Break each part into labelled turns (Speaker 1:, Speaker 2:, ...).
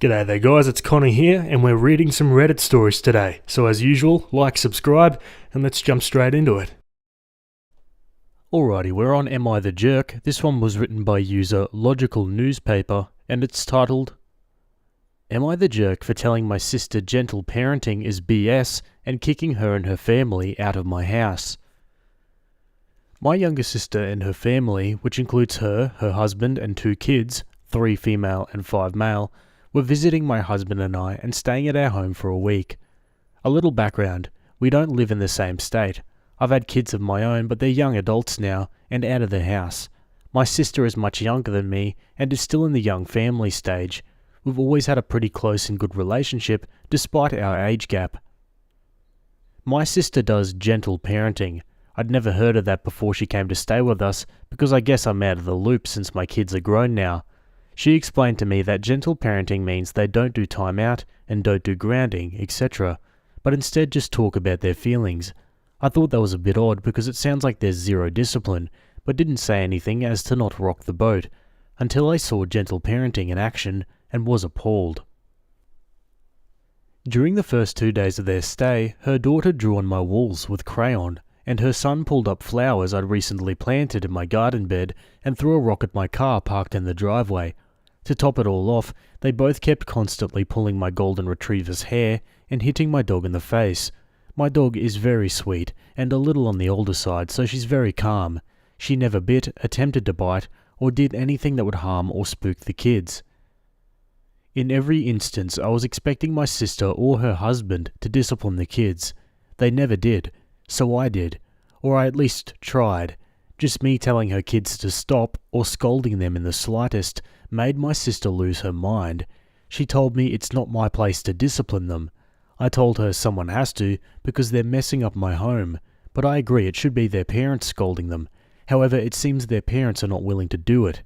Speaker 1: G'day there guys, it's Connor here and we're reading some Reddit stories today. So as usual, like, subscribe and let's jump straight into it. Alrighty, we're on Am I the Jerk? This one was written by user Logical Newspaper and it's titled, Am I the jerk for telling my sister gentle parenting is BS and kicking her and her family out of my house? My younger sister and her family, which includes her husband and 2 kids, 3 female and 5 male, were visiting my husband and I and staying at our home for a week. A little background, we don't live in the same state. I've had kids of my own, but they're young adults now and out of the house. My sister is much younger than me and is still in the young family stage. We've always had a pretty close and good relationship despite our age gap. My sister does gentle parenting. I'd never heard of that before she came to stay with us because I guess I'm out of the loop since my kids are grown now. She explained to me that gentle parenting means they don't do time out and don't do grounding, etc., but instead just talk about their feelings. I thought that was a bit odd because it sounds like there's zero discipline, but didn't say anything as to not rock the boat, until I saw gentle parenting in action and was appalled. During the first 2 days of their stay, her daughter drew on my walls with crayon, and her son pulled up flowers I'd recently planted in my garden bed and threw a rock at my car parked in the driveway. To top it all off, they both kept constantly pulling my golden retriever's hair and hitting my dog in the face. My dog is very sweet and a little on the older side, so she's very calm. She never bit, attempted to bite, or did anything that would harm or spook the kids. In every instance, I was expecting my sister or her husband to discipline the kids. They never did. So I did, or I at least tried. Just me telling her kids to stop or scolding them in the slightest made my sister lose her mind. She told me it's not my place to discipline them. I told her someone has to because they're messing up my home, but I agree it should be their parents scolding them. However, it seems their parents are not willing to do it.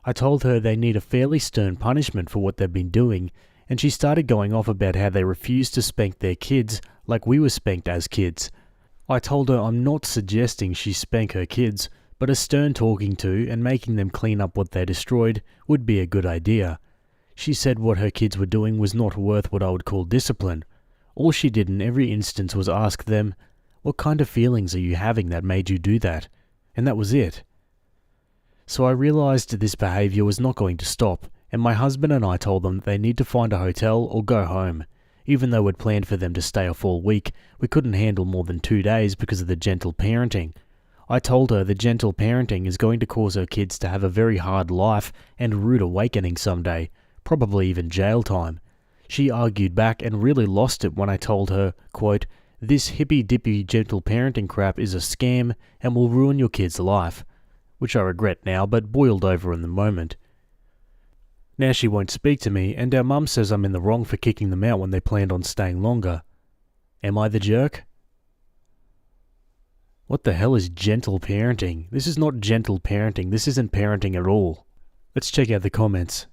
Speaker 1: I told her they need a fairly stern punishment for what they've been doing, and she started going off about how they refuse to spank their kids like we were spanked as kids. I told her I'm not suggesting she spank her kids, but a stern talking to and making them clean up what they destroyed would be a good idea. She said what her kids were doing was not worth what I would call discipline. All she did in every instance was ask them, "What kind of feelings are you having that made you do that?" And that was it. So I realized this behavior was not going to stop, and my husband and I told them they need to find a hotel or go home. Even though we'd planned for them to stay a full week, we couldn't handle more than 2 days because of the gentle parenting. I told her the gentle parenting is going to cause her kids to have a very hard life and rude awakening someday, probably even jail time. She argued back and really lost it when I told her, quote, "This hippy-dippy gentle parenting crap is a scam and will ruin your kid's life," which I regret now but boiled over in the moment. Now she won't speak to me, and our mum says I'm in the wrong for kicking them out when they planned on staying longer. Am I the jerk? What the hell is gentle parenting? This is not gentle parenting. This isn't parenting at all. Let's check out the comments.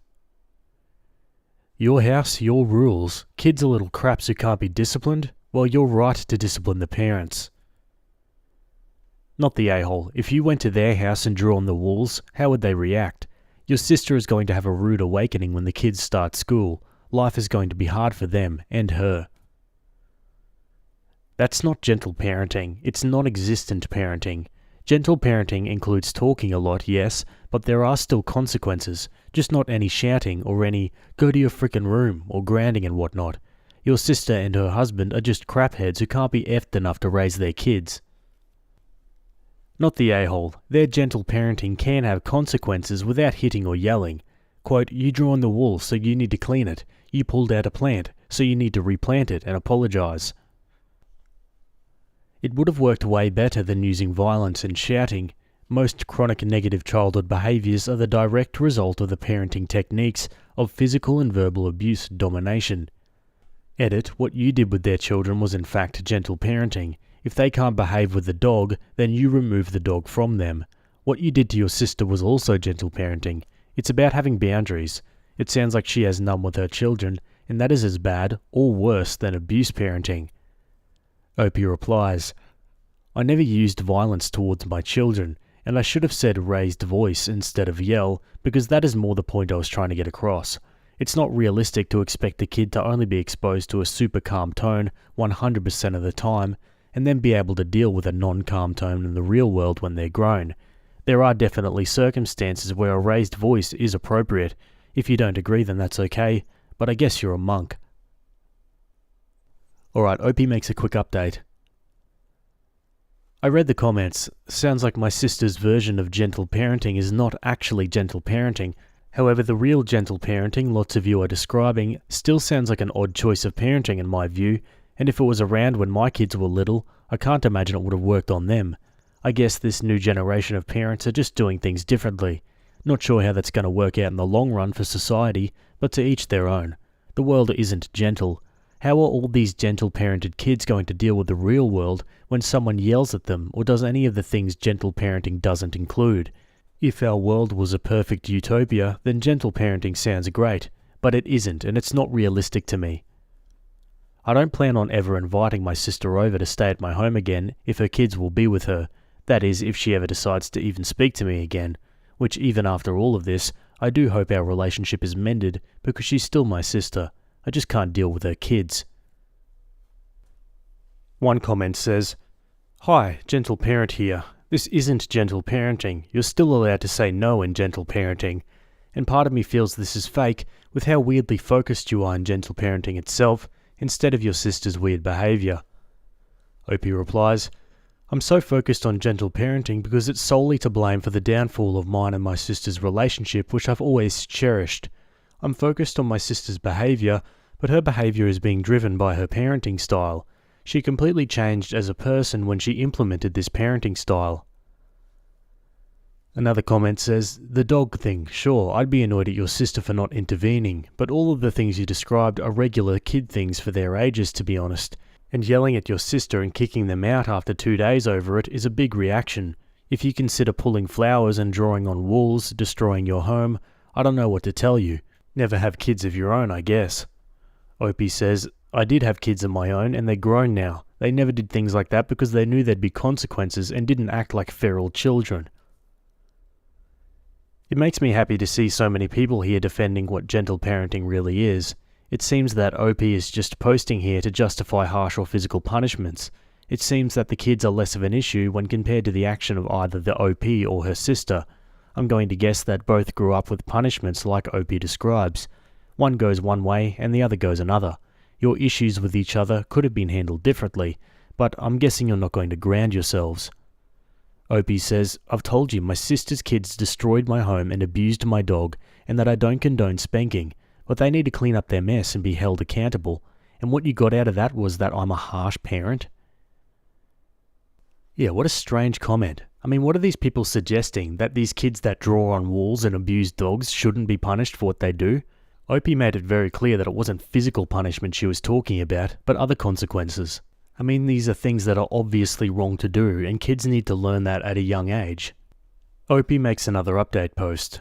Speaker 1: Your house, your rules. Kids are little craps who can't be disciplined? Well, you're right to discipline the parents. Not the a-hole. If you went to their house and drew on the walls, how would they react? Your sister is going to have a rude awakening when the kids start school. Life is going to be hard for them and her. That's not gentle parenting. It's non-existent parenting. Gentle parenting includes talking a lot, yes, but there are still consequences, just not any shouting or any "go to your frickin' room" or grounding and whatnot. Your sister and her husband are just crapheads who can't be effed enough to raise their kids. Not the a-hole. Their gentle parenting can have consequences without hitting or yelling. Quote, "You drew on the wall, so you need to clean it. You pulled out a plant, so you need to replant it and apologize." It would have worked way better than using violence and shouting. Most chronic negative childhood behaviors are the direct result of the parenting techniques of physical and verbal abuse domination. Edit, what you did with their children was in fact gentle parenting. If they can't behave with the dog, then you remove the dog from them. What you did to your sister was also gentle parenting. It's about having boundaries. It sounds like she has none with her children, and that is as bad or worse than abuse parenting. Opie replies, "I never used violence towards my children, and I should have said raised voice instead of yell, because that is more the point I was trying to get across. It's not realistic to expect a kid to only be exposed to a super calm tone 100% of the time, and then be able to deal with a non-calm tone in the real world when they're grown. There are definitely circumstances where a raised voice is appropriate. If you don't agree, then that's okay, but I guess you're a monk. Alright, Opie makes a quick update. I read the comments. Sounds like my sister's version of gentle parenting is not actually gentle parenting. However, the real gentle parenting lots of you are describing still sounds like an odd choice of parenting in my view, and if it was around when my kids were little, I can't imagine it would have worked on them. I guess this new generation of parents are just doing things differently. Not sure how that's going to work out in the long run for society, but to each their own. The world isn't gentle. How are all these gentle parented kids going to deal with the real world when someone yells at them or does any of the things gentle parenting doesn't include? If our world was a perfect utopia, then gentle parenting sounds great, but it isn't, and it's not realistic to me. I don't plan on ever inviting my sister over to stay at my home again if her kids will be with her. That is, if she ever decides to even speak to me again, which even after all of this, I do hope our relationship is mended because she's still my sister. I just can't deal with her kids. One comment says, "Hi, gentle parent here. This isn't gentle parenting. You're still allowed to say no in gentle parenting. And part of me feels this is fake with how weirdly focused you are on gentle parenting itself instead of your sister's weird behaviour." Opie replies, "I'm so focused on gentle parenting because it's solely to blame for the downfall of mine and my sister's relationship, which I've always cherished. I'm focused on my sister's behaviour, but her behaviour is being driven by her parenting style. She completely changed as a person when she implemented this parenting style." Another comment says, "The dog thing, sure, I'd be annoyed at your sister for not intervening, but all of the things you described are regular kid things for their ages, to be honest. And yelling at your sister and kicking them out after 2 days over it is a big reaction. If you consider pulling flowers and drawing on walls, destroying your home, I don't know what to tell you. Never have kids of your own, I guess." Opie says, "I did have kids of my own and they're grown now. They never did things like that because they knew there'd be consequences and didn't act like feral children." It makes me happy to see so many people here defending what gentle parenting really is. It seems that Opie is just posting here to justify harsh or physical punishments. It seems that the kids are less of an issue when compared to the action of either the OP or her sister. I'm going to guess that both grew up with punishments like Opie describes. One goes one way and the other goes another. Your issues with each other could have been handled differently, but I'm guessing you're not going to ground yourselves. Opie says, "I've told you my sister's kids destroyed my home and abused my dog, and that I don't condone spanking, but they need to clean up their mess and be held accountable. And what you got out of that was that I'm a harsh parent?" Yeah, what a strange comment. I mean, what are these people suggesting? That these kids that draw on walls and abuse dogs shouldn't be punished for what they do? Opie made it very clear that it wasn't physical punishment she was talking about, but other consequences. I mean, these are things that are obviously wrong to do, and kids need to learn that at a young age. Opie makes another update post.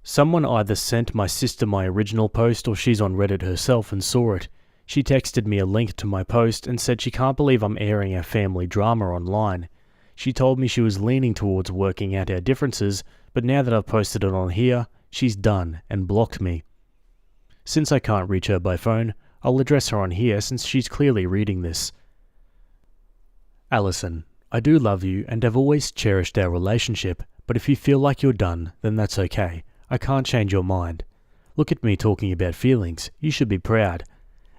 Speaker 1: "Someone either sent my sister my original post or she's on Reddit herself and saw it. She texted me a link to my post and said she can't believe I'm airing our family drama online. She told me she was leaning towards working out our differences, but now that I've posted it on here, she's done and blocked me. Since I can't reach her by phone, I'll address her on here since she's clearly reading this. Alison, I do love you and have always cherished our relationship, but if you feel like you're done, then that's okay. I can't change your mind. Look at me talking about feelings. You should be proud.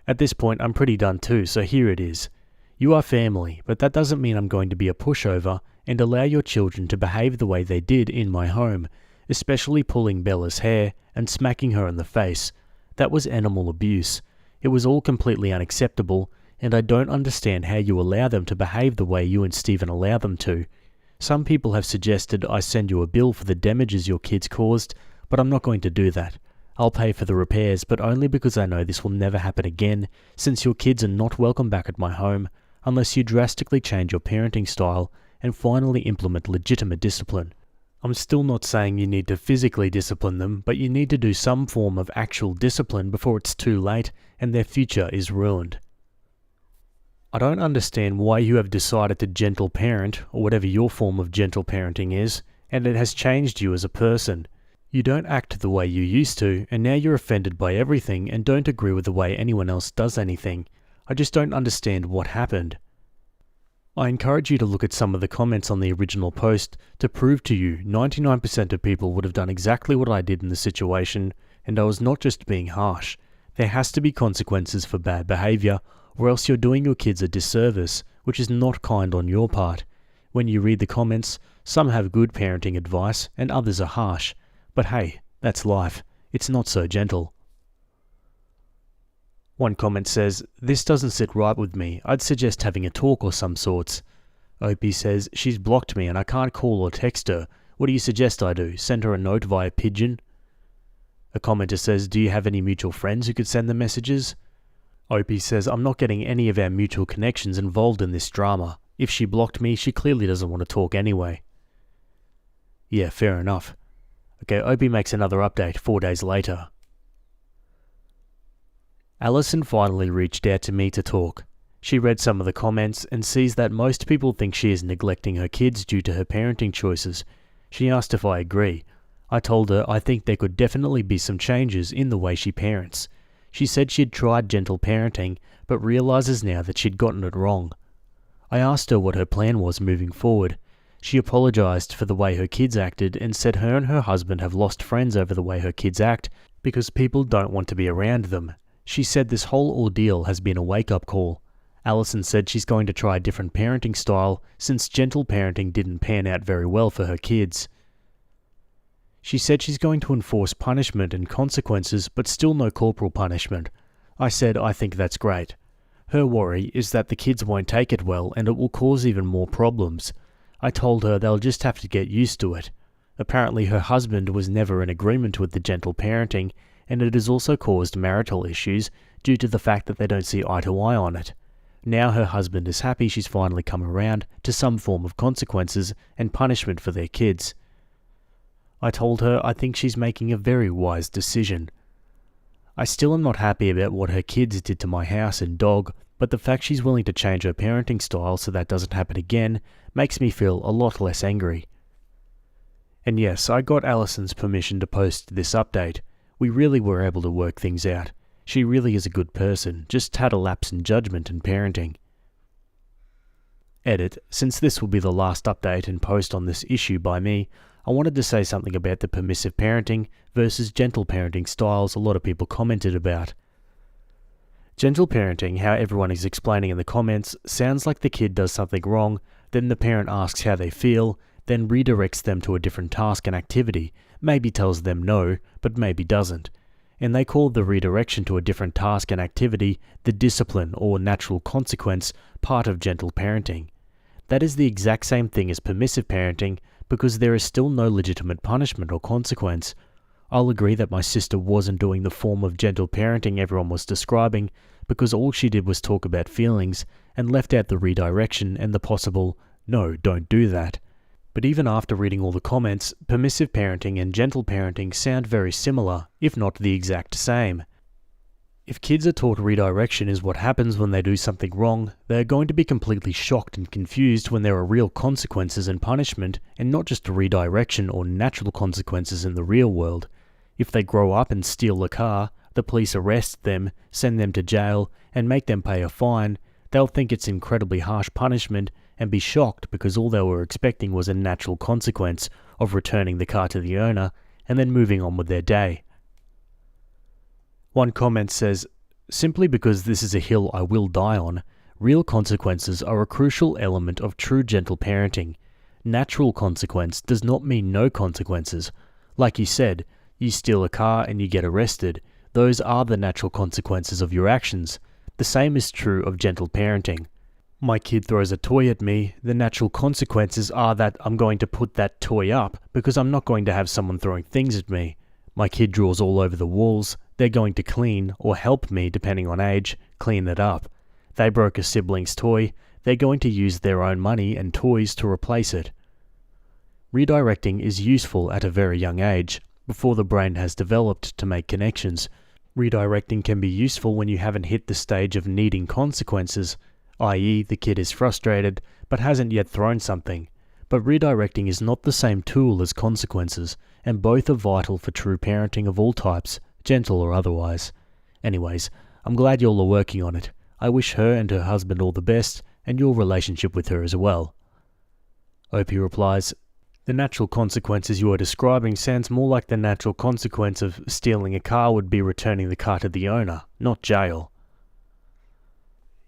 Speaker 1: At this point, I'm pretty done too, so here it is. You are family, but that doesn't mean I'm going to be a pushover and allow your children to behave the way they did in my home, especially pulling Bella's hair and smacking her in the face. That was animal abuse. It was all completely unacceptable, and I don't understand how you allow them to behave the way you and Stephen allow them to. Some people have suggested I send you a bill for the damages your kids caused, but I'm not going to do that. I'll pay for the repairs, but only because I know this will never happen again, since your kids are not welcome back at my home, unless you drastically change your parenting style and finally implement legitimate discipline. I'm still not saying you need to physically discipline them, but you need to do some form of actual discipline before it's too late and their future is ruined. I don't understand why you have decided to gentle parent, or whatever your form of gentle parenting is, and it has changed you as a person. You don't act the way you used to, and now you're offended by everything and don't agree with the way anyone else does anything. I just don't understand what happened. I encourage you to look at some of the comments on the original post to prove to you 99% of people would have done exactly what I did in the situation, and I was not just being harsh. There has to be consequences for bad behaviour, or else you're doing your kids a disservice, which is not kind on your part. When you read the comments, some have good parenting advice and others are harsh. But hey, that's life. It's not so gentle. One comment says, "This doesn't sit right with me. I'd suggest having a talk or some sorts." Opie says, "She's blocked me and I can't call or text her. What do you suggest I do? Send her a note via pigeon?" A commenter says, "Do you have any mutual friends who could send the messages?" Opie says, "I'm not getting any of our mutual connections involved in this drama. If she blocked me, she clearly doesn't want to talk anyway." Yeah, fair enough. Okay, Opie makes another update 4 days later. Alison finally reached out to me to talk. She read some of the comments and sees that most people think she is neglecting her kids due to her parenting choices. She asked if I agree. I told her I think there could definitely be some changes in the way she parents. She said she'd tried gentle parenting, but realizes now that she'd gotten it wrong. I asked her what her plan was moving forward. She apologized for the way her kids acted and said her and her husband have lost friends over the way her kids act because people don't want to be around them. She said this whole ordeal has been a wake-up call. Alison said she's going to try a different parenting style since gentle parenting didn't pan out very well for her kids. She said she's going to enforce punishment and consequences, but still no corporal punishment. I said I think that's great. Her worry is that the kids won't take it well and it will cause even more problems. I told her they'll just have to get used to it. Apparently her husband was never in agreement with the gentle parenting, and it has also caused marital issues due to the fact that they don't see eye to eye on it. Now her husband is happy she's finally come around to some form of consequences and punishment for their kids. I told her I think she's making a very wise decision. I still am not happy about what her kids did to my house and dog, but the fact she's willing to change her parenting style so that doesn't happen again makes me feel a lot less angry. And yes, I got Alison's permission to post this update. We really were able to work things out. She really is a good person, just had a lapse in judgment and parenting. Edit. Since this will be the last update and post on this issue by me, I wanted to say something about the permissive parenting versus gentle parenting styles a lot of people commented about. Gentle parenting, how everyone is explaining in the comments, sounds like the kid does something wrong, then the parent asks how they feel, then redirects them to a different task and activity, maybe tells them no, but maybe doesn't. And they call the redirection to a different task and activity the discipline or natural consequence part of gentle parenting. That is the exact same thing as permissive parenting because there is still no legitimate punishment or consequence. I'll agree that my sister wasn't doing the form of gentle parenting everyone was describing because all she did was talk about feelings and left out the redirection and the possible, no, don't do that. But even after reading all the comments, permissive parenting and gentle parenting sound very similar, if not the exact same. If kids are taught redirection is what happens when they do something wrong, they are going to be completely shocked and confused when there are real consequences and punishment, and not just a redirection or natural consequences in the real world. If they grow up and steal a car, the police arrest them, send them to jail, and make them pay a fine, they'll think it's incredibly harsh punishment and be shocked because all they were expecting was a natural consequence of returning the car to the owner and then moving on with their day. One comment says, "Simply because this is a hill I will die on, real consequences are a crucial element of true gentle parenting. Natural consequence does not mean no consequences. Like you said, you steal a car and you get arrested. Those are the natural consequences of your actions. The same is true of gentle parenting. My kid throws a toy at me, the natural consequences are that I'm going to put that toy up because I'm not going to have someone throwing things at me. My kid draws all over the walls, they're going to clean, or help me depending on age, clean it up. They broke a sibling's toy, they're going to use their own money and toys to replace it." Redirecting is useful at a very young age, before the brain has developed to make connections. Redirecting can be useful when you haven't hit the stage of needing consequences, i.e. the kid is frustrated but hasn't yet thrown something. but redirecting is not the same tool as consequences, and both are vital for true parenting of all types, gentle or otherwise. Anyways, I'm glad y'all are working on it. I wish her and her husband all the best, and your relationship with her as well. Opie replies, "The natural consequences you are describing sounds more like the natural consequence of stealing a car would be returning the car to the owner, not jail."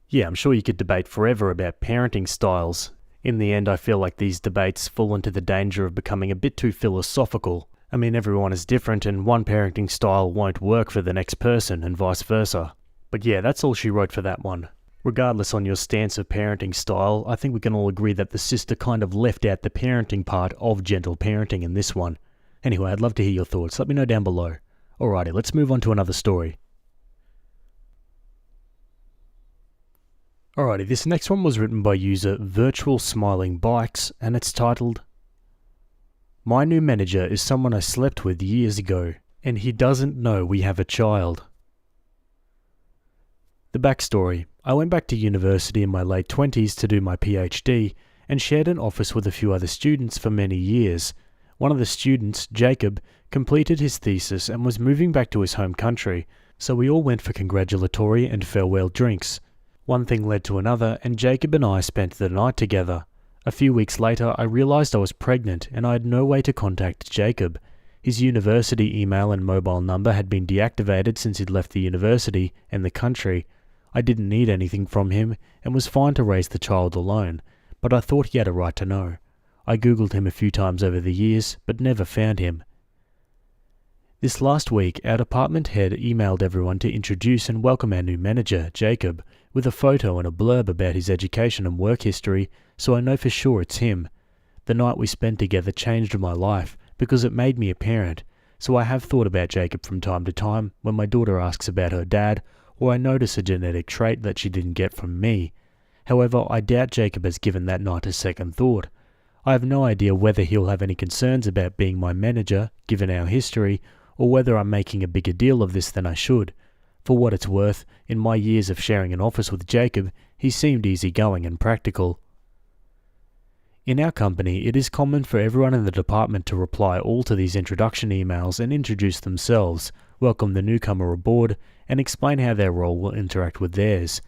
Speaker 1: Yeah, I'm sure you could debate forever about parenting styles. In the end, I feel like these debates fall into the danger of becoming a bit too philosophical. I mean, everyone is different and one parenting style won't work for the next person and vice versa. But yeah, that's all she wrote for that one. Regardless on your stance of parenting style, I think we can all agree that the sister kind of left out the parenting part of gentle parenting in this one. Anyway, I'd love to hear your thoughts. Let me know down below. Alrighty, let's move on to another story. Alrighty, this next one was written by user Virtual Smiling Bikes, and it's titled, "My new manager is someone I slept with years ago, and he doesn't know we have a child." The backstory: I went back to university in my late 20s to do my PhD, and shared an office with a few other students for many years. One of the students, Jacob, completed his thesis and was moving back to his home country, so we all went for congratulatory and farewell drinks. One thing led to another, and Jacob and I spent the night together. A few weeks later, I realized I was pregnant, and I had no way to contact Jacob. His university email and mobile number had been deactivated since he'd left the university and the country. I didn't need anything from him, and was fine to raise the child alone, but I thought he had a right to know. I googled him a few times over the years, but never found him. This last week, our department head emailed everyone to introduce and welcome our new manager, Jacob, with a photo and a blurb about his education and work history, so I know for sure it's him. The night we spent together changed my life, because it made me a parent, so I have thought about Jacob from time to time when my daughter asks about her dad, or I notice a genetic trait that she didn't get from me. However, I doubt Jacob has given that night a second thought. I have no idea whether he'll have any concerns about being my manager, given our history, or whether I'm making a bigger deal of this than I should. For what it's worth, in my years of sharing an office with Jacob, he seemed easygoing and practical. In our company, it is common for everyone in the department to reply all to these introduction emails and introduce themselves, welcome the newcomer aboard, and explain how their role will interact with theirs.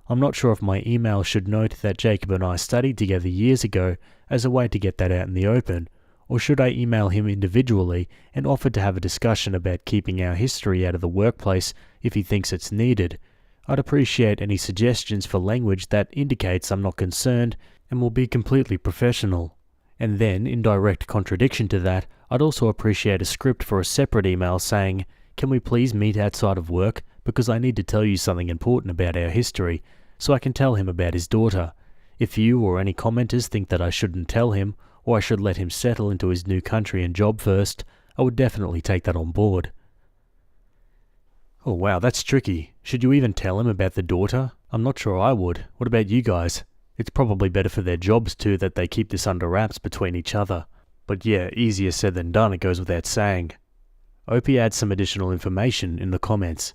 Speaker 1: I'm not sure if my email should note that Jacob and I studied together years ago as a way to get that out in the open, or should I email him individually and offer to have a discussion about keeping our history out of the workplace if he thinks it's needed. I'd appreciate any suggestions for language that indicates I'm not concerned and will be completely professional. And then, in direct contradiction to that, I'd also appreciate a script for a separate email saying, "Can we please meet outside of work, because I need to tell you something important about our history," so I can tell him about his daughter. If you or any commenters think that I shouldn't tell him, or I should let him settle into his new country and job first, I would definitely take that on board. Oh wow, that's tricky. Should you even tell him about the daughter? I'm not sure I would. What about you guys? It's probably better for their jobs too that they keep this under wraps between each other. But yeah, easier said than done, it goes without saying. Opie adds some additional information in the comments.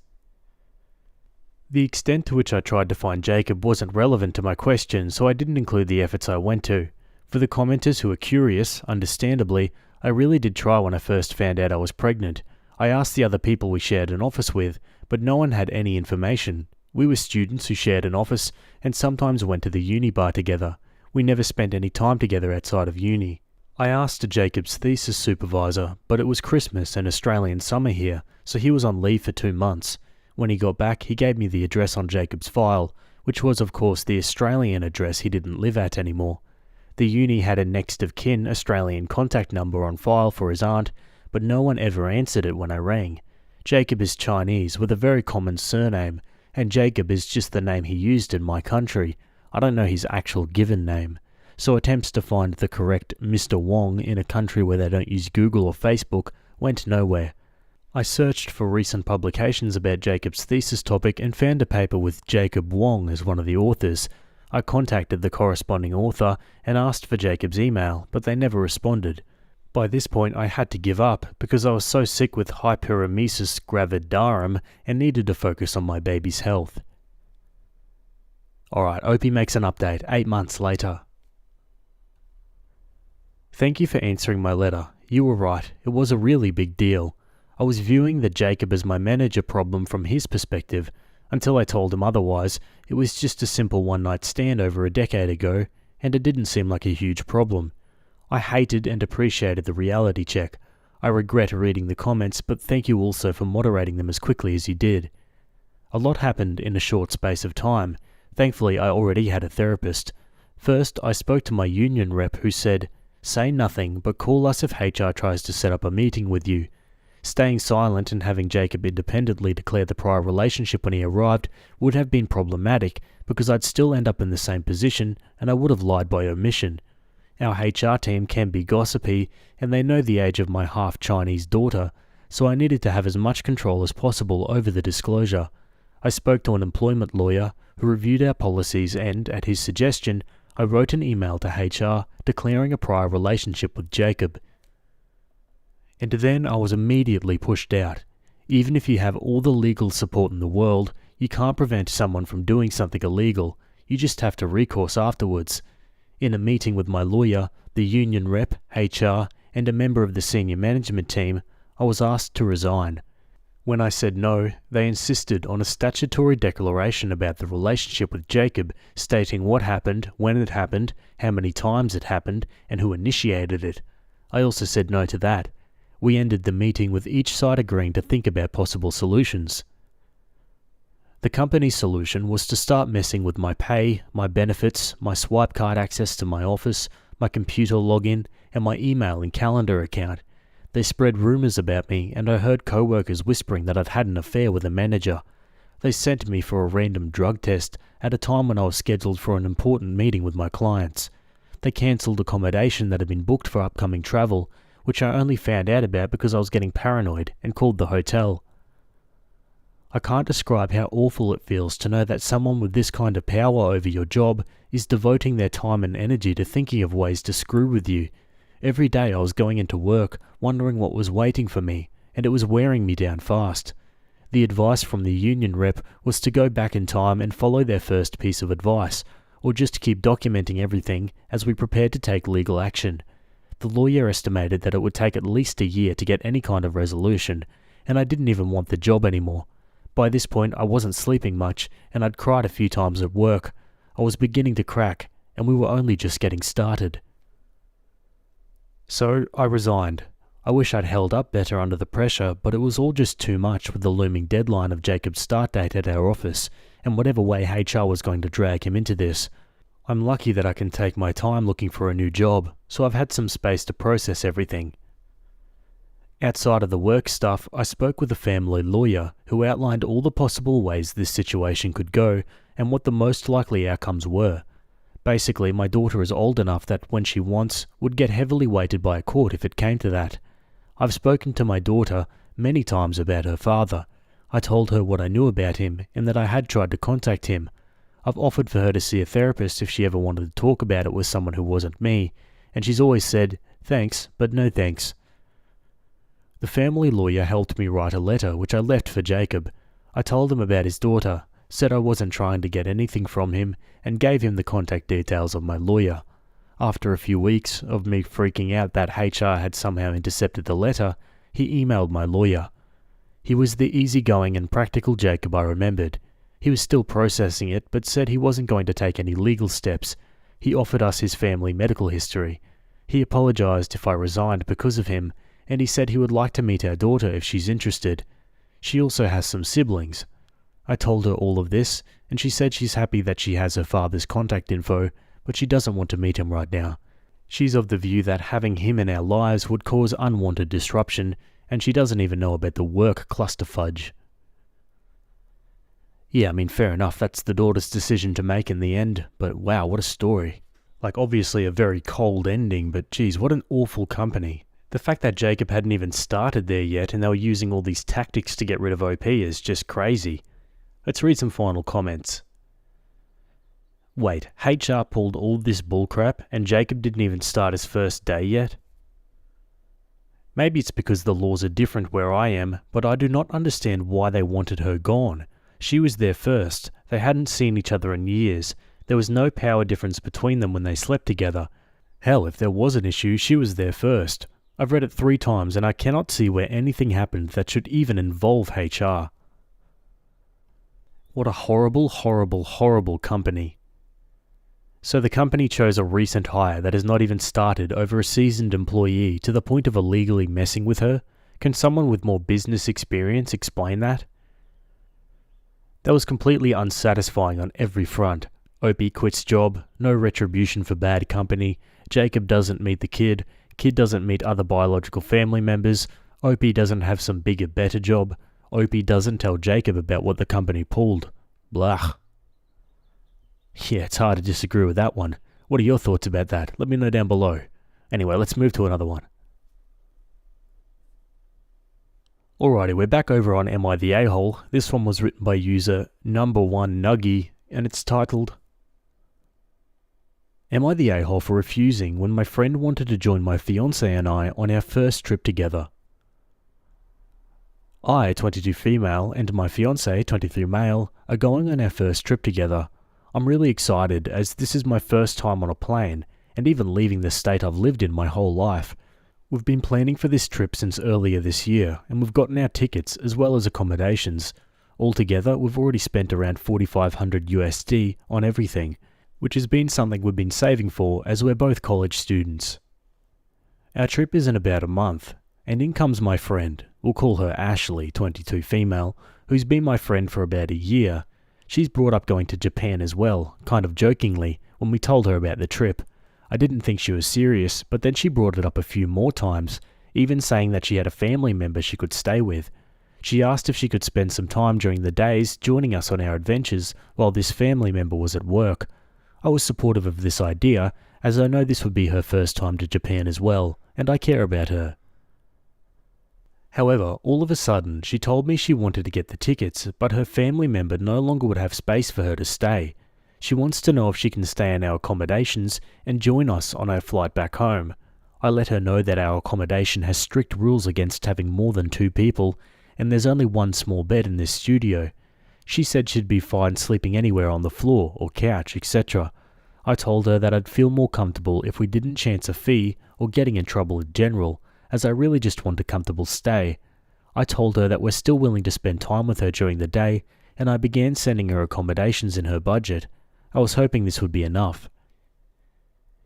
Speaker 1: The extent to which I tried to find Jacob wasn't relevant to my question, so I didn't include the efforts I went to. For the commenters who are curious, understandably, I really did try when I first found out I was pregnant. I asked the other people we shared an office with, but no one had any information. We were students who shared an office and sometimes went to the uni bar together. We never spent any time together outside of uni. I asked Jacob's thesis supervisor, but it was Christmas and Australian summer here, so he was on leave for 2 months. When he got back, he gave me the address on Jacob's file, which was of course the Australian address he didn't live at anymore. The uni had a next of kin Australian contact number on file for his aunt, but no one ever answered it when I rang. Jacob is Chinese with a very common surname, and Jacob is just the name he used in my country. I don't know his actual given name. So attempts to find the correct Mr. Wong in a country where they don't use Google or Facebook went nowhere. I searched for recent publications about Jacob's thesis topic and found a paper with Jacob Wong as one of the authors. I contacted the corresponding author and asked for Jacob's email, but they never responded. By this point I had to give up because I was so sick with hyperemesis gravidarum and needed to focus on my baby's health. Alright, Opie makes an update 8 months later. Thank you for answering my letter. You were right, it was a really big deal. I was viewing the Jacob as my manager problem from his perspective, until I told him otherwise. It was just a simple one-night stand over a decade ago, and it didn't seem like a huge problem. I hated and appreciated the reality check. I regret reading the comments, but thank you also for moderating them as quickly as you did. A lot happened in a short space of time. Thankfully, I already had a therapist. First, I spoke to my union rep who said, "Say nothing, but call us if HR tries to set up a meeting with you." Staying silent and having Jacob independently declare the prior relationship when he arrived would have been problematic because I'd still end up in the same position and I would have lied by omission. Our HR team can be gossipy and they know the age of my half-Chinese daughter, so I needed to have as much control as possible over the disclosure. I spoke to an employment lawyer who reviewed our policies and, at his suggestion, I wrote an email to HR declaring a prior relationship with Jacob. And then I was immediately pushed out. Even if you have all the legal support in the world, you can't prevent someone from doing something illegal. You just have to recourse afterwards. In a meeting with my lawyer, the union rep, HR, and a member of the senior management team, I was asked to resign. When I said no, they insisted on a statutory declaration about the relationship with Jacob, stating what happened, when it happened, how many times it happened, and who initiated it. I also said no to that. We ended the meeting with each side agreeing to think about possible solutions. The company's solution was to start messing with my pay, my benefits, my swipe card access to my office, my computer login, and my email and calendar account. They spread rumours about me, and I heard co-workers whispering that I'd had an affair with a manager. They sent me for a random drug test at a time when I was scheduled for an important meeting with my clients. They cancelled accommodation that had been booked for upcoming travel, which I only found out about because I was getting paranoid and called the hotel. I can't describe how awful it feels to know that someone with this kind of power over your job is devoting their time and energy to thinking of ways to screw with you. Every day I was going into work, wondering what was waiting for me, and it was wearing me down fast. The advice from the union rep was to go back in time and follow their first piece of advice, or just keep documenting everything as we prepared to take legal action. The lawyer estimated that it would take at least a year to get any kind of resolution, and I didn't even want the job anymore. By this point I wasn't sleeping much, and I'd cried a few times at work. I was beginning to crack, and we were only just getting started. So I resigned. I wish I'd held up better under the pressure, but it was all just too much with the looming deadline of Jacob's start date at our office, and whatever way HR was going to drag him into this. I'm lucky that I can take my time looking for a new job, so I've had some space to process everything. Outside of the work stuff, I spoke with a family lawyer who outlined all the possible ways this situation could go and what the most likely outcomes were. Basically, my daughter is old enough that when she wants, would get heavily weighted by a court if it came to that. I've spoken to my daughter many times about her father. I told her what I knew about him and that I had tried to contact him. I've offered for her to see a therapist if she ever wanted to talk about it with someone who wasn't me, and she's always said, "Thanks, but no thanks." The family lawyer helped me write a letter which I left for Jacob. I told him about his daughter, said I wasn't trying to get anything from him, and gave him the contact details of my lawyer. After a few weeks of me freaking out that HR had somehow intercepted the letter, he emailed my lawyer. He was the easygoing and practical Jacob I remembered. He was still processing it, but said he wasn't going to take any legal steps. He offered us his family medical history. He apologized if I resigned because of him, and he said he would like to meet our daughter if she's interested. She also has some siblings. I told her all of this, and she said she's happy that she has her father's contact info, but she doesn't want to meet him right now. She's of the view that having him in our lives would cause unwanted disruption, and she doesn't even know about the work clusterfudge. Yeah, I mean, fair enough, that's the daughter's decision to make in the end, but wow, what a story. Like, obviously a very cold ending, but geez, what an awful company. The fact that Jacob hadn't even started there yet and they were using all these tactics to get rid of OP is just crazy. Let's read some final comments. Wait, HR pulled all this bullcrap and Jacob didn't even start his first day yet? Maybe it's because the laws are different where I am, but I do not understand why they wanted her gone. She was there first. They hadn't seen each other in years. There was no power difference between them when they slept together. Hell, if there was an issue, she was there first. I've read it 3 times and I cannot see where anything happened that should even involve HR. What a horrible, horrible, horrible company. So the company chose a recent hire that has not even started over a seasoned employee to the point of illegally messing with her? Can someone with more business experience explain that? That was completely unsatisfying on every front. Opie quits job, no retribution for bad company, Jacob doesn't meet the kid doesn't meet other biological family members, Opie doesn't have some bigger, better job, Opie doesn't tell Jacob about what the company pulled. Blah. Yeah, it's hard to disagree with that one. What are your thoughts about that? Let me know down below. Anyway, let's move to another one. Alrighty, we're back over on Am I the A-hole? This one was written by user Number1Nuggy, and it's titled, Am I the a-hole for refusing when my friend wanted to join my fiancé and I on our first trip together? I, 22 female, and my fiancé, 23 male, are going on our first trip together. I'm really excited as this is my first time on a plane, and even leaving the state I've lived in my whole life. We've been planning for this trip since earlier this year, and we've gotten our tickets as well as accommodations. Altogether, we've already spent around $4,500 USD on everything, which has been something we've been saving for as we're both college students. Our trip is in about a month, and in comes my friend, we'll call her Ashley, 22 female, who's been my friend for about a year. She's brought up going to Japan as well, kind of jokingly, when we told her about the trip. I didn't think she was serious, but then she brought it up a few more times, even saying that she had a family member she could stay with. She asked if she could spend some time during the days joining us on our adventures while this family member was at work. I was supportive of this idea, as I know this would be her first time to Japan as well, and I care about her. However, all of a sudden, she told me she wanted to get the tickets, but her family member no longer would have space for her to stay. She wants to know if she can stay in our accommodations and join us on our flight back home. I let her know that our accommodation has strict rules against having more than 2 people, and there's only 1 small bed in this studio. She said she'd be fine sleeping anywhere on the floor or couch, etc. I told her that I'd feel more comfortable if we didn't chance a fee or getting in trouble in general, as I really just want a comfortable stay. I told her that we're still willing to spend time with her during the day, and I began sending her accommodations in her budget. I was hoping this would be enough.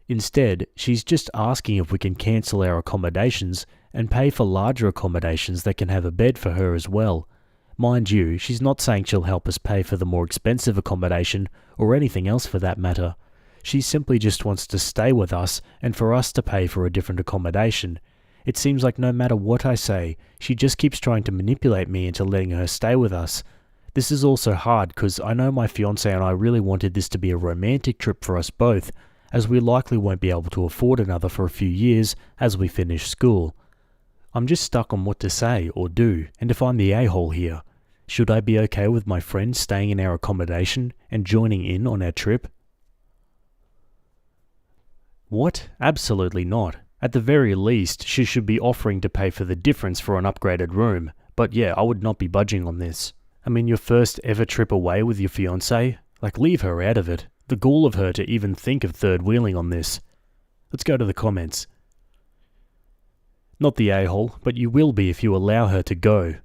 Speaker 1: Instead, she's just asking if we can cancel our accommodations and pay for larger accommodations that can have a bed for her as well. Mind you, she's not saying she'll help us pay for the more expensive accommodation or anything else for that matter. She simply just wants to stay with us and for us to pay for a different accommodation. It seems like no matter what I say, she just keeps trying to manipulate me into letting her stay with us. This is also hard because I know my fiancé and I really wanted this to be a romantic trip for us both, as we likely won't be able to afford another for a few years as we finish school. I'm just stuck on what to say or do, and if I'm the a-hole here, should I be okay with my friend staying in our accommodation and joining in on our trip? What? Absolutely not. At the very least, she should be offering to pay for the difference for an upgraded room, but yeah, I would not be budging on this. I mean, your first ever trip away with your fiancé? Like, leave her out of it. The gall of her to even think of third wheeling on this. Let's go to the comments. Not the a-hole, but you will be if you allow her to go.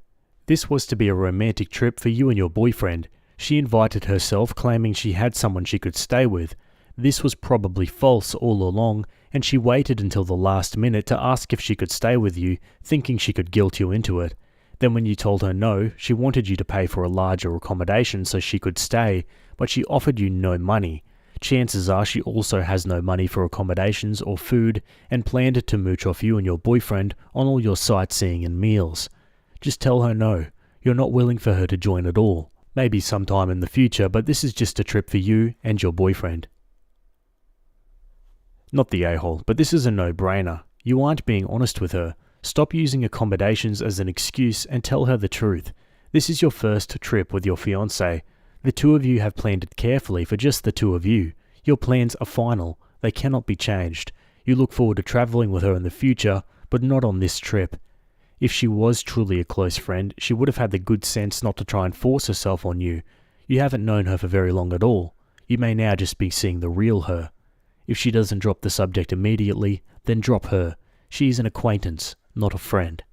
Speaker 1: This was to be a romantic trip for you and your boyfriend. She invited herself, claiming she had someone she could stay with. This was probably false all along, and she waited until the last minute to ask if she could stay with you, thinking she could guilt you into it. Then when you told her no, she wanted you to pay for a larger accommodation so she could stay, but she offered you no money. Chances are she also has no money for accommodations or food, and planned to mooch off you and your boyfriend on all your sightseeing and meals. Just tell her no, you're not willing for her to join at all. Maybe sometime in the future, but this is just a trip for you and your boyfriend. Not the a-hole, but this is a no-brainer. You aren't being honest with her. Stop using accommodations as an excuse and tell her the truth. This is your first trip with your fiancé. The 2 of you have planned it carefully for just the 2 of you. Your plans are final. They cannot be changed. You look forward to traveling with her in the future, but not on this trip. If she was truly a close friend, she would have had the good sense not to try and force herself on you. You haven't known her for very long at all. You may now just be seeing the real her. If she doesn't drop the subject immediately, then drop her. She is an acquaintance, not a friend.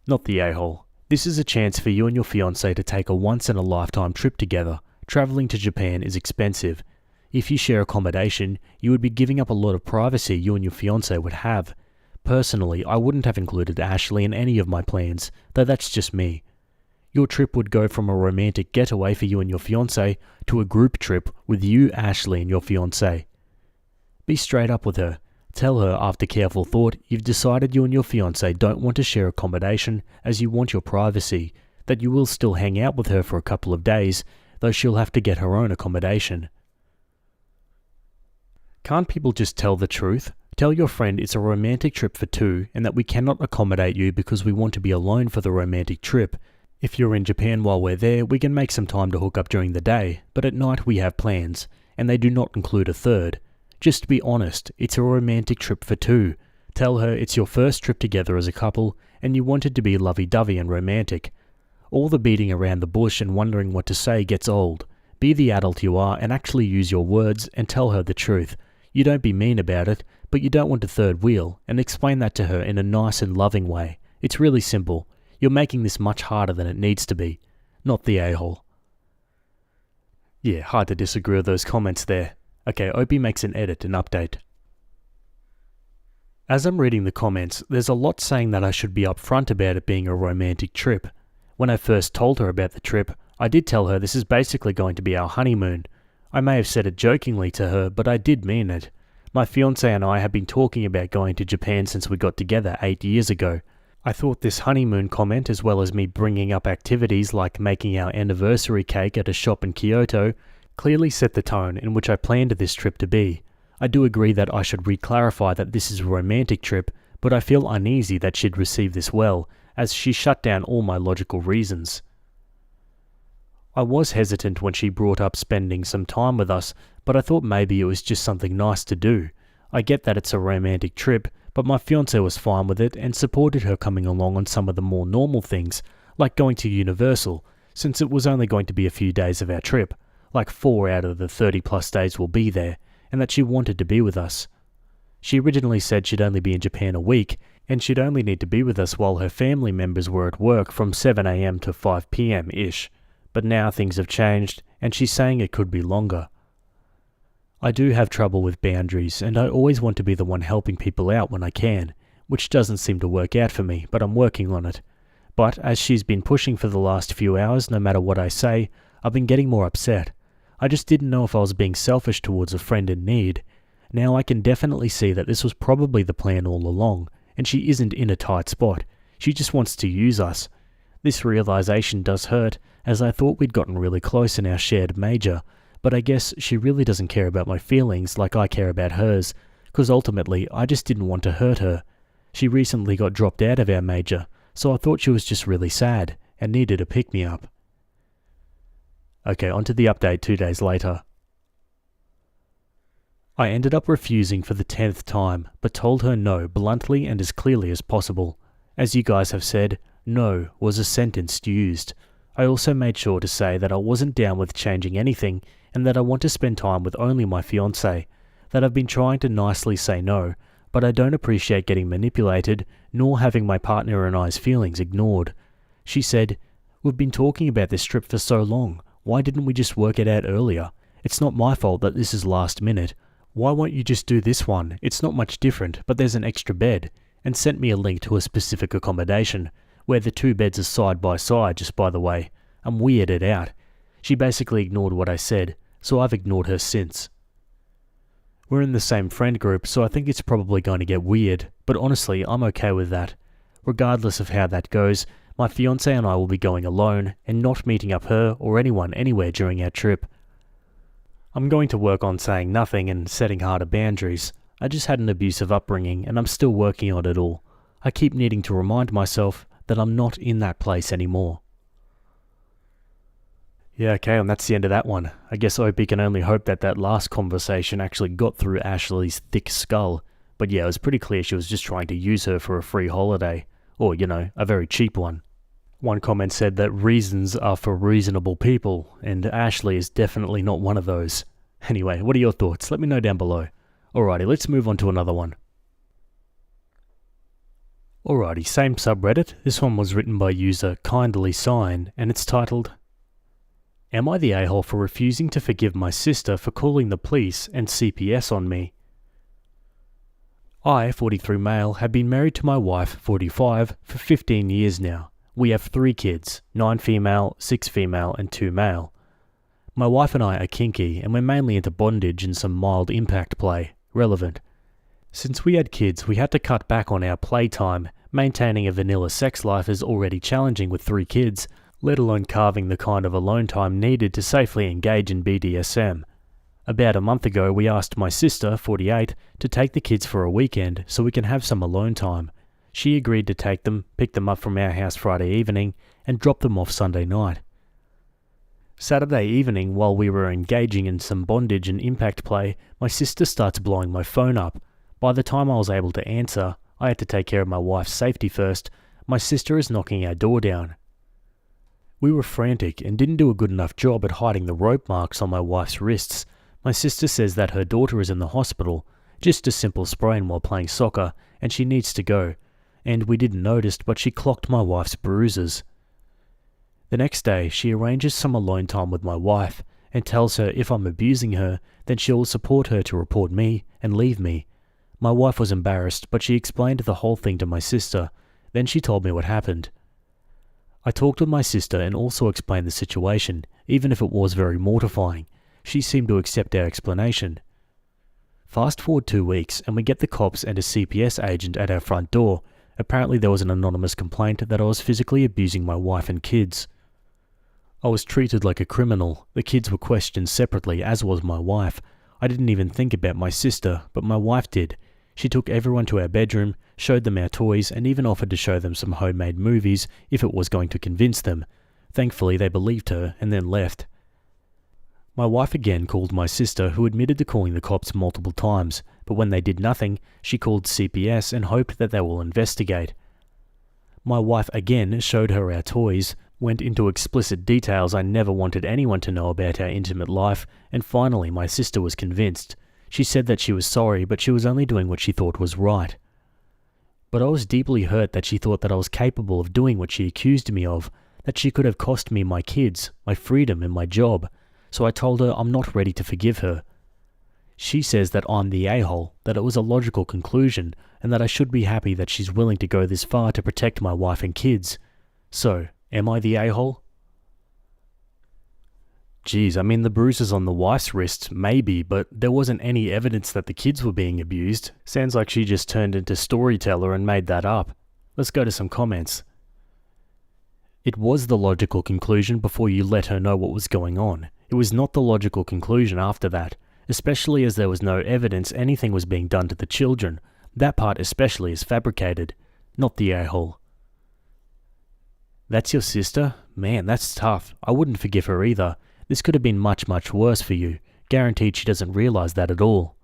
Speaker 1: Not the a-hole. This is a chance for you and your fiancé to take a once-in-a-lifetime trip together. Traveling to Japan is expensive. If you share accommodation, you would be giving up a lot of privacy you and your fiancé would have. Personally, I wouldn't have included Ashley in any of my plans, though that's just me. Your trip would go from a romantic getaway for you and your fiancé to a group trip with you, Ashley, and your fiancé. Be straight up with her. Tell her, after careful thought, you've decided you and your fiancé don't want to share accommodation as you want your privacy, that you will still hang out with her for a couple of days, though she'll have to get her own accommodation. Can't people just tell the truth? Tell your friend it's a romantic trip for two and that we cannot accommodate you because we want to be alone for the romantic trip. If you're in Japan while we're there, we can make some time to hook up during the day, but at night we have plans, and they do not include a third. Just be honest, it's a romantic trip for two. Tell her it's your first trip together as a couple, and you want it to be lovey-dovey and romantic. All the beating around the bush and wondering what to say gets old. Be the adult you are and actually use your words and tell her the truth. You don't be mean about it, but you don't want a third wheel, and explain that to her in a nice and loving way. It's really simple. You're making this much harder than it needs to be. Not the a-hole. Yeah, hard to disagree with those comments there. Okay, Opie makes an edit and update. As I'm reading the comments, there's a lot saying that I should be upfront about it being a romantic trip. When I first told her about the trip, I did tell her this is basically going to be our honeymoon. I may have said it jokingly to her, but I did mean it. My fiancé and I have been talking about going to Japan since we got together 8 years ago. I thought this honeymoon comment, as well as me bringing up activities like making our anniversary cake at a shop in Kyoto, clearly set the tone in which I planned this trip to be. I do agree that I should re-clarify that this is a romantic trip, but I feel uneasy that she'd receive this well, as she shut down all my logical reasons. I was hesitant when she brought up spending some time with us, but I thought maybe it was just something nice to do. I get that it's a romantic trip, but my fiancé was fine with it and supported her coming along on some of the more normal things, like going to Universal, since it was only going to be a few days of our trip. Like 4 out of the 30 plus days will be there, and that she wanted to be with us. She originally said she'd only be in Japan a week, and she'd only need to be with us while her family members were at work from 7 AM to 5 PM-ish. But now things have changed, and she's saying it could be longer. I do have trouble with boundaries, and I always want to be the one helping people out when I can, which doesn't seem to work out for me, but I'm working on it. But as she's been pushing for the last few hours, no matter what I say, I've been getting more upset. I just didn't know if I was being selfish towards a friend in need. Now I can definitely see that this was probably the plan all along, and she isn't in a tight spot. She just wants to use us. This realization does hurt, as I thought we'd gotten really close in our shared major, but I guess she really doesn't care about my feelings like I care about hers, because ultimately I just didn't want to hurt her. She recently got dropped out of our major, so I thought she was just really sad, and needed a pick-me-up. Okay, on to the update 2 days later. I ended up refusing for the 10th time, but told her no bluntly and as clearly as possible. As you guys have said, no was a sentence used. I also made sure to say that I wasn't down with changing anything, and that I want to spend time with only my fiancé, that I've been trying to nicely say no, but I don't appreciate getting manipulated, nor having my partner and I's feelings ignored. She said, "We've been talking about this trip for so long. Why didn't we just work it out earlier? It's not my fault that this is last minute. Why won't you just do this one? It's not much different, but there's an extra bed," and sent me a link to a specific accommodation, where the 2 beds are side by side, just by the way. I'm weirded out. She basically ignored what I said, so I've ignored her since. We're in the same friend group, so I think it's probably going to get weird, but honestly, I'm okay with that. Regardless of how that goes, my fiancé and I will be going alone, and not meeting up her or anyone anywhere during our trip. I'm going to work on saying nothing and setting harder boundaries. I just had an abusive upbringing, and I'm still working on it all. I keep needing to remind myself that I'm not in that place anymore. Yeah, okay, and that's the end of that one. I guess Opie can only hope that that last conversation actually got through Ashley's thick skull. But yeah, it was pretty clear she was just trying to use her for a free holiday. Or, a very cheap one. One comment said that reasons are for reasonable people, and Ashley is definitely not one of those. Anyway, what are your thoughts? Let me know down below. Alrighty, let's move on to another one. Alrighty, same subreddit. This one was written by user Kindly Sign, and it's titled, Am I the a-hole for refusing to forgive my sister for calling the police and CPS on me? I, 43 male, have been married to my wife, 45, for 15 years now. We have 3 kids, 9 female, 6 female, and 2 male. My wife and I are kinky, and we're mainly into bondage and some mild impact play. Relevant. Since we had kids, we had to cut back on our playtime. Maintaining a vanilla sex life is already challenging with 3 kids, let alone carving the kind of alone time needed to safely engage in BDSM. About a month ago, we asked my sister, 48, to take the kids for a weekend so we can have some alone time. She agreed to take them, pick them up from our house Friday evening, and drop them off Sunday night. Saturday evening, while we were engaging in some bondage and impact play, my sister starts blowing my phone up. By the time I was able to answer, I had to take care of my wife's safety first. My sister is knocking our door down. We were frantic and didn't do a good enough job at hiding the rope marks on my wife's wrists. My sister says that her daughter is in the hospital, just a simple sprain while playing soccer, and she needs to go. And we didn't notice, but she clocked my wife's bruises. The next day, she arranges some alone time with my wife and tells her if I'm abusing her, then she will support her to report me and leave me. My wife was embarrassed, but she explained the whole thing to my sister. Then she told me what happened. I talked with my sister and also explained the situation, even if it was very mortifying. She seemed to accept our explanation. Fast forward 2 weeks, and we get the cops and a CPS agent at our front door. Apparently there was an anonymous complaint that I was physically abusing my wife and kids. I was treated like a criminal. The kids were questioned separately, as was my wife. I didn't even think about my sister, but my wife did. She took everyone to our bedroom, showed them our toys, and even offered to show them some homemade movies if it was going to convince them. Thankfully, they believed her and then left. My wife again called my sister, who admitted to calling the cops multiple times, but when they did nothing, she called CPS and hoped that they will investigate. My wife again showed her our toys, went into explicit details I never wanted anyone to know about our intimate life, and finally my sister was convinced. She said that she was sorry, but she was only doing what she thought was right. But I was deeply hurt that she thought that I was capable of doing what she accused me of, that she could have cost me my kids, my freedom, and my job. So I told her I'm not ready to forgive her. She says that I'm the a-hole, that it was a logical conclusion, and that I should be happy that she's willing to go this far to protect my wife and kids. So, am I the a-hole? Geez, I mean the bruises on the wife's wrists, maybe, but there wasn't any evidence that the kids were being abused. Sounds like she just turned into storyteller and made that up. Let's go to some comments. It was the logical conclusion before you let her know what was going on. It was not the logical conclusion after that, especially as there was no evidence anything was being done to the children. That part especially is fabricated, not the a-hole. That's your sister? Man, that's tough. I wouldn't forgive her either. This could have been much, much worse for you. Guaranteed she doesn't realize that at all.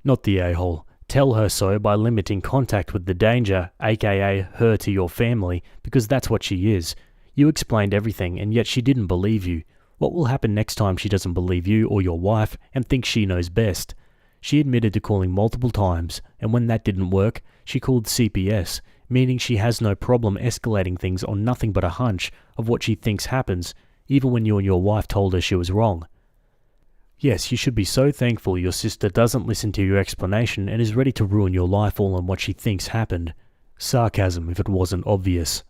Speaker 1: Not the a-hole. Tell her so by limiting contact with the danger, aka her, to your family, because that's what she is. You explained everything, and yet she didn't believe you. What will happen next time she doesn't believe you or your wife and thinks she knows best? She admitted to calling multiple times, and when that didn't work, she called CPS, meaning she has no problem escalating things on nothing but a hunch of what she thinks happens, even when you and your wife told her she was wrong. Yes, you should be so thankful your sister doesn't listen to your explanation and is ready to ruin your life all on what she thinks happened. Sarcasm if it wasn't obvious.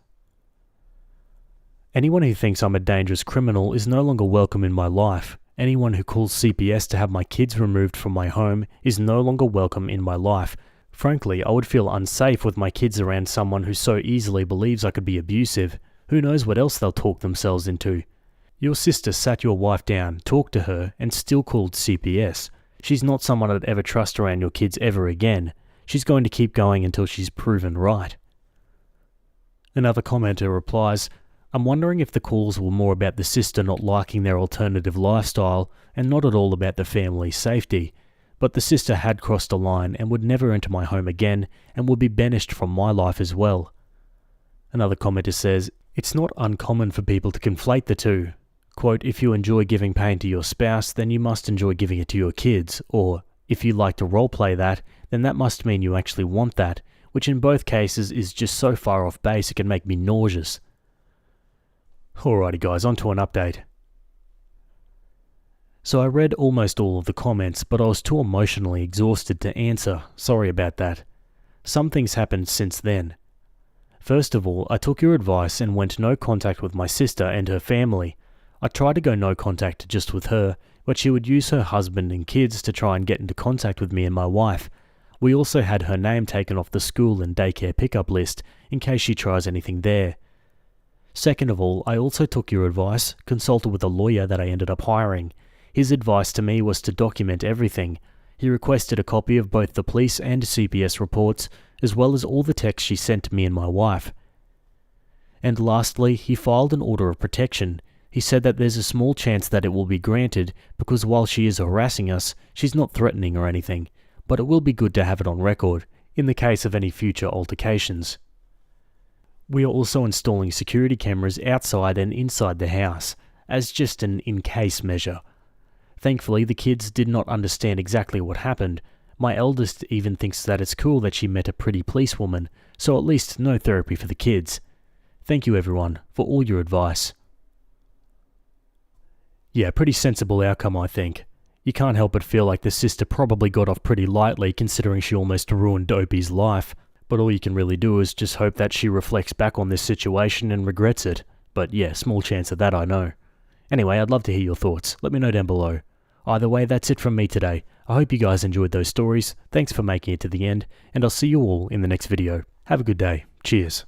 Speaker 1: Anyone who thinks I'm a dangerous criminal is no longer welcome in my life. Anyone who calls CPS to have my kids removed from my home is no longer welcome in my life. Frankly, I would feel unsafe with my kids around someone who so easily believes I could be abusive. Who knows what else they'll talk themselves into. Your sister sat your wife down, talked to her, and still called CPS. She's not someone I'd ever trust around your kids ever again. She's going to keep going until she's proven right. Another commenter replies, I'm wondering if the calls were more about the sister not liking their alternative lifestyle and not at all about the family's safety. But the sister had crossed a line and would never enter my home again and would be banished from my life as well. Another commenter says, it's not uncommon for people to conflate the two. Quote, if you enjoy giving pain to your spouse, then you must enjoy giving it to your kids, or if you like to roleplay that, then that must mean you actually want that, which in both cases is just so far off base it can make me nauseous. Alrighty guys, on to an update. So I read almost all of the comments, but I was too emotionally exhausted to answer. Sorry about that. Some things happened since then. First of all, I took your advice and went no contact with my sister and her family. I tried to go no contact just with her, but she would use her husband and kids to try and get into contact with me and my wife. We also had her name taken off the school and daycare pickup list in case she tries anything there. Second of all, I also took your advice, consulted with a lawyer that I ended up hiring. His advice to me was to document everything. He requested a copy of both the police and CPS reports, as well as all the texts she sent to me and my wife. And lastly, he filed an order of protection. He said that there's a small chance that it will be granted because while she is harassing us, she's not threatening or anything, but it will be good to have it on record, in the case of any future altercations. We are also installing security cameras outside and inside the house, as just an in-case measure. Thankfully, the kids did not understand exactly what happened. My eldest even thinks that it's cool that she met a pretty policewoman, so at least no therapy for the kids. Thank you everyone for all your advice. Yeah, pretty sensible outcome I think. You can't help but feel like the sister probably got off pretty lightly considering she almost ruined Opie's life, but all you can really do is just hope that she reflects back on this situation and regrets it. But yeah, small chance of that I know. Anyway, I'd love to hear your thoughts. Let me know down below. Either way, that's it from me today. I hope you guys enjoyed those stories. Thanks for making it to the end, and I'll see you all in the next video. Have a good day. Cheers.